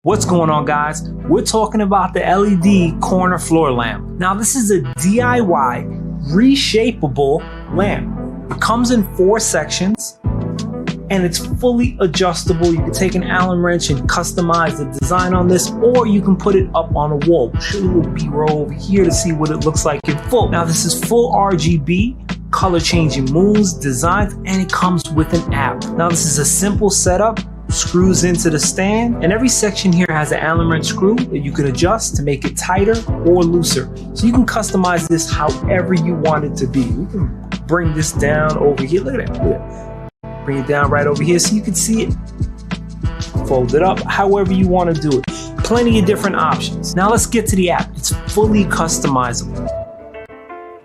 What's going on, guys? We're talking about the LED corner floor lamp. Now this is a DIY reshapeable lamp. It comes in 4 sections and it's fully adjustable. You can take an Allen wrench and customize the design on this, or you can put it up on a wall. We'll show you a little B-roll over here to see what it looks like in full. Now this is full RGB, color changing moons, designs, and it comes with an app. Now this is a simple setup. Screws into the stand, and every section here has an Allen wrench screw that you can adjust to make it tighter or looser. So you can customize this however you want it to be. We can bring this down over here. Look at that. Bring it down right over here so you can see it. Fold it up however you want to do it. Plenty of different options. Now let's get to the app. It's fully customizable.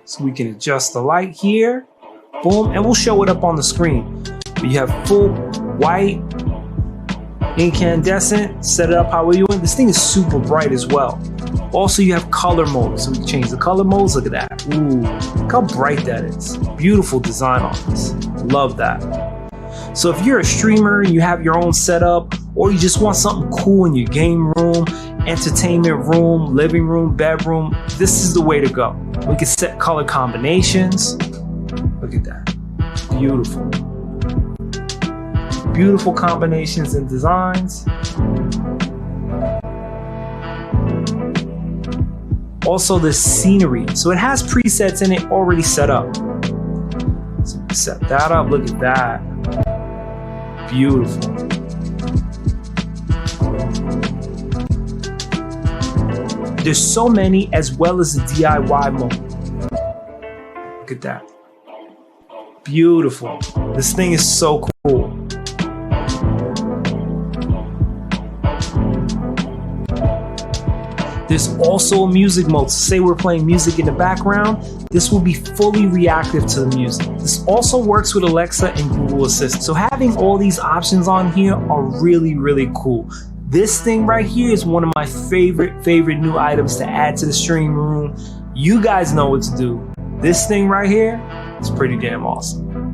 So we can adjust the light here. Boom, and we'll show it up on the screen. You have full white, incandescent, set it up however you want. This thing is super bright as well. Also, you have color modes, so we can change the color modes. Look at that. Ooh, look how bright that is. Beautiful design on this. Love that. So if you're a streamer and you have your own setup, or you just want something cool in your game room, entertainment room, living room, bedroom, this is the way to go. We can set color combinations. Look at that. Beautiful. Beautiful combinations and designs. Also the scenery. So it has presets in it already set up. So we set that up. Look at that. Beautiful. There's so many, as well as the DIY mode. Look at that. Beautiful. This thing is so cool. There's also a music mode. So say we're playing music in the background, this will be fully reactive to the music. This also works with Alexa and Google Assistant. So having all these options on here are really, really cool. This thing right here is one of my favorite new items to add to the stream room. You guys know what to do. This thing right here is pretty damn awesome.